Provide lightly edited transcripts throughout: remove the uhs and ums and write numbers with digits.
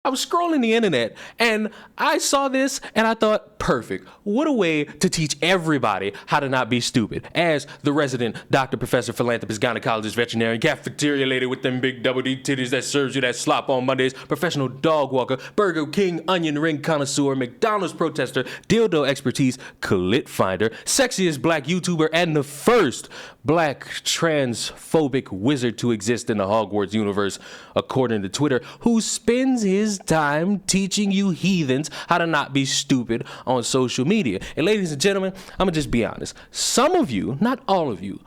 I was scrolling the internet and I saw this and I thought, perfect. What a way to teach everybody how to not be stupid. As the resident doctor, professor, philanthropist, gynecologist, veterinarian, cafeteria lady with them big double D titties that serves you that slop on Mondays, professional dog walker, Burger King onion ring connoisseur, McDonald's protester, dildo expertise, clit finder, sexiest black YouTuber, and the first black transphobic wizard to exist in the Hogwarts universe, according to Twitter, who spends his time teaching you heathens how to not be stupid on social media. And ladies and gentlemen, I'm gonna just be honest. Some of you, not all of you,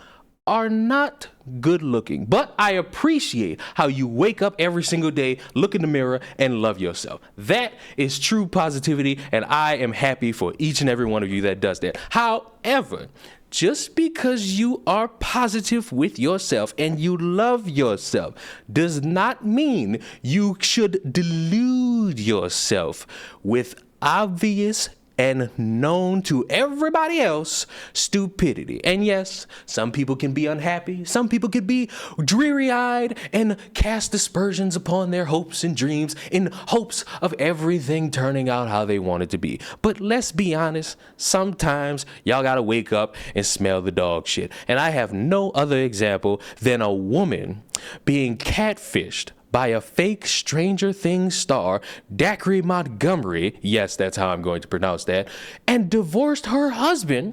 are not good looking, but I appreciate how you wake up every single day, look in the mirror, and love yourself. That is true positivity, and I am happy for each and every one of you that does that. However, just because you are positive with yourself and you love yourself does not mean you should delude yourself with obvious and known to everybody else stupidity. And yes, some people can be unhappy. Some people could be dreary-eyed and cast aspersions upon their hopes and dreams in hopes of everything turning out how they want it to be. But let's be honest, sometimes y'all gotta wake up and smell the dog shit. And I have no other example than a woman being catfished by a fake Stranger Things star, Dacre Montgomery, yes, that's how I'm going to pronounce that, and divorced her husband,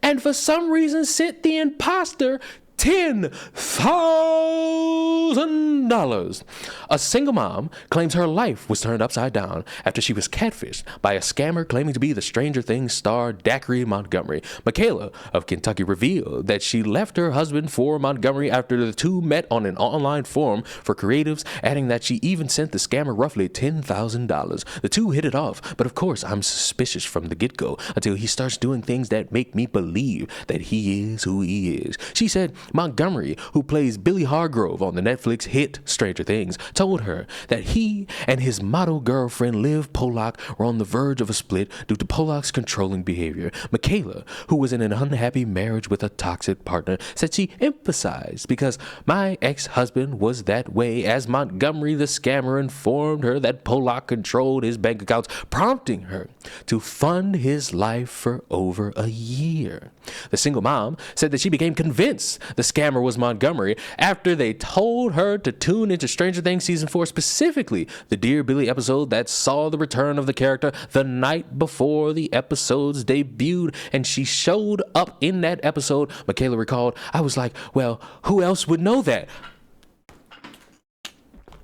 and for some reason sent the imposter $10,000. A single mom claims her life was turned upside down after she was catfished by a scammer claiming to be the Stranger Things star Dacre Montgomery. Michaela of Kentucky revealed that she left her husband for Montgomery after the two met on an online forum for creatives, adding that she even sent the scammer roughly $10,000. The two hit it off, but of course I'm suspicious from the get-go until he starts doing things that make me believe that he is who he is. She said Montgomery, who plays Billy Hargrove on the Netflix hit Stranger Things, told her that he and his model girlfriend Liv Polak were on the verge of a split due to Polak's controlling behavior. Michaela, who was in an unhappy marriage with a toxic partner, said she emphasized because my ex-husband was that way, as Montgomery the scammer informed her that Polak controlled his bank accounts, prompting her to fund his life for over a year. The single mom said that she became convinced the scammer was Montgomery after they told her to tune into Stranger Things Season 4, specifically the Dear Billy episode that saw the return of the character the night before the episodes debuted, and she showed up in that episode. Michaela recalled, I was like, well, who else would know that?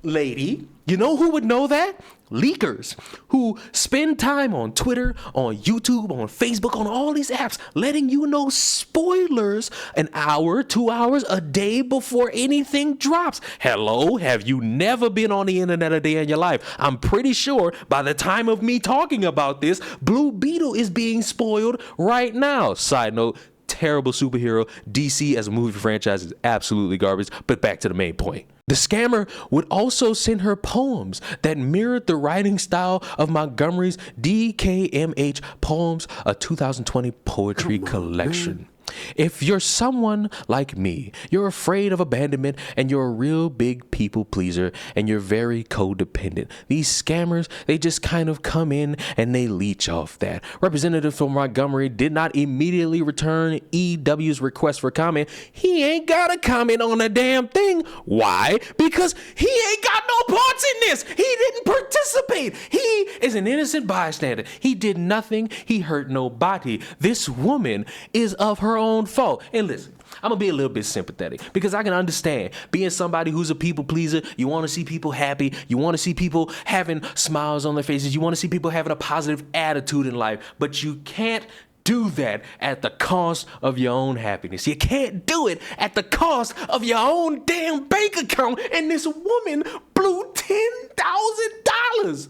Lady, you know who would know that? Leakers who spend time on Twitter, on YouTube, on Facebook, on all these apps, letting you know spoilers an hour, 2 hours a day before anything drops. Hello, have you never been on the internet a day in your life? I'm pretty sure by the time of me talking about this, Blue Beetle is being spoiled right now. Side note, terrible superhero. DC as a movie franchise is absolutely garbage, but back to the main point. The scammer would also send her poems that mirrored the writing style of Montgomery's DKMH Poems, a 2020 poetry collection. If you're someone like me, you're afraid of abandonment and you're a real big people pleaser and you're very codependent. These scammers, they just kind of come in and they leech off that. Representative from Montgomery did not immediately return EW's request for comment. He ain't got to comment on a damn thing. Why? Because he ain't got no parts in this. He didn't participate. He is an innocent bystander. He did nothing. He hurt nobody. This woman is of her own fault. And listen, I'm gonna be a little bit sympathetic because I can understand being somebody who's a people pleaser. You want to see people happy. You want to see people having smiles on their faces. You want to see people having a positive attitude in life, but you can't do that at the cost of your own happiness. You can't do it at the cost of your own damn bank account. And this woman blew $10,000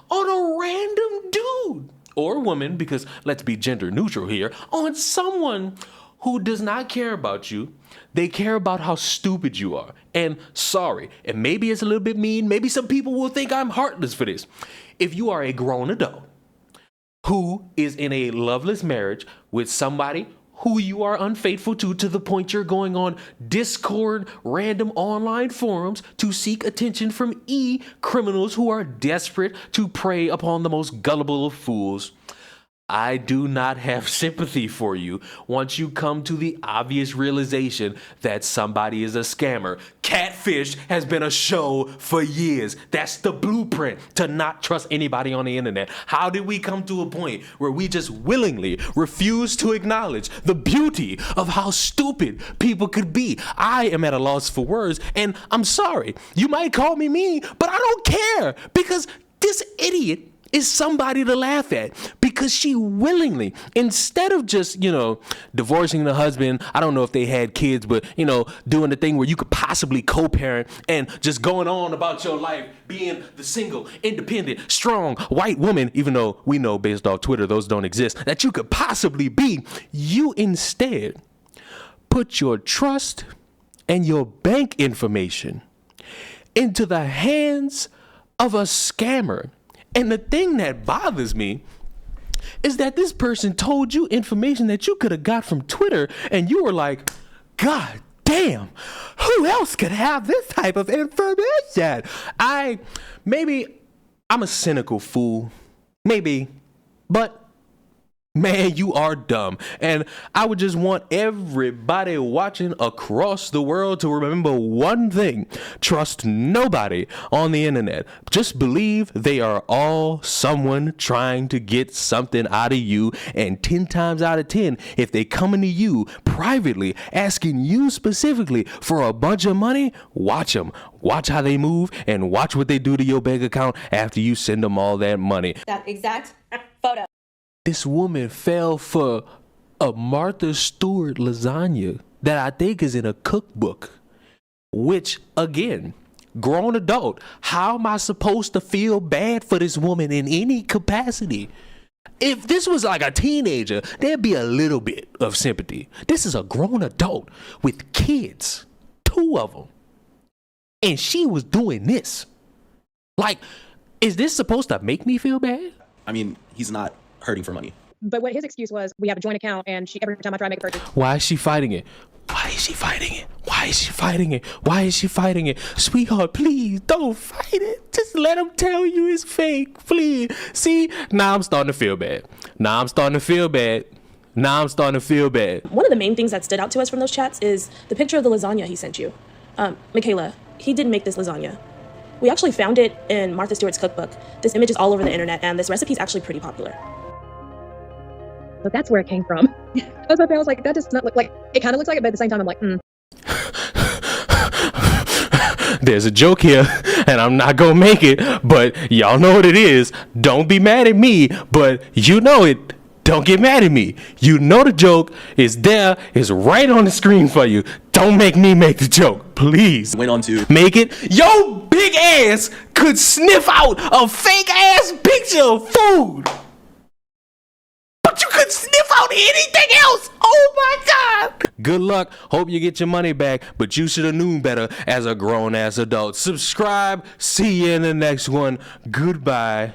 on a random dude or woman, because let's be gender neutral here, on someone who does not care about you. They care about how stupid you are. And sorry, and maybe it's a little bit mean, maybe some people will think I'm heartless for this. If you are a grown adult who is in a loveless marriage with somebody who you are unfaithful to the point you're going on Discord, random online forums to seek attention from criminals who are desperate to prey upon the most gullible of fools. I do not have sympathy for you once you come to the obvious realization that somebody is a scammer. Catfished has been a show for years. That's the blueprint to not trust anybody on the internet. How did we come to a point where we just willingly refuse to acknowledge the beauty of how stupid people could be? I am at a loss for words, and I'm sorry. You might call me mean, but I don't care, because this idiot is somebody to laugh at, because she willingly, instead of just, divorcing the husband, I don't know if they had kids, but, doing the thing where you could possibly co-parent and just going on about your life, being the single, independent, strong, white woman, even though we know based off Twitter, those don't exist, that you could possibly be, you instead put your trust and your bank information into the hands of a scammer. And the thing that bothers me is that this person told you information that you could have got from Twitter, and you were like, God damn, who else could have this type of information? Maybe I'm a cynical fool, maybe, but man, you are dumb. And I would just want everybody watching across the world to remember one thing: trust nobody on the internet. Just believe they are all someone trying to get something out of you. And 10 times out of 10, if they coming to you privately, asking you specifically for a bunch of money, watch them. Watch how they move and watch what they do to your bank account after you send them all that money. That exact photo. This woman fell for a Martha Stewart lasagna that I think is in a cookbook, which, again, grown adult, how am I supposed to feel bad for this woman in any capacity? If this was like a teenager, there'd be a little bit of sympathy. This is a grown adult with kids, 2 of them, and she was doing this. Like, is this supposed to make me feel bad? I mean, he's not hurting for money. But what his excuse was, we have a joint account, and every time I try to make a purchase. Why is she fighting it? Why is she fighting it? Why is she fighting it? Why is she fighting it? Sweetheart, please don't fight it. Just let him tell you it's fake, please. See, now I'm starting to feel bad. One of the main things that stood out to us from those chats is the picture of the lasagna he sent you. Michaela, he didn't make this lasagna. We actually found it in Martha Stewart's cookbook. This image is all over the internet, and this recipe is actually pretty popular. So that's where it came from. I was like, that does not look like, it kind of looks like it, but at the same time, I'm like, There's a joke here, and I'm not gonna make it, but y'all know what it is. Don't be mad at me, but you know it. Don't get mad at me. You know the joke is there. It's right on the screen for you. Don't make me make the joke, please. Went on to make it. Yo, big ass could sniff out a fake ass picture of food, but you could sniff out anything else. Oh my God. Good luck. Hope you get your money back, but you should have known better as a grown ass adult. Subscribe. See you in the next one. Goodbye.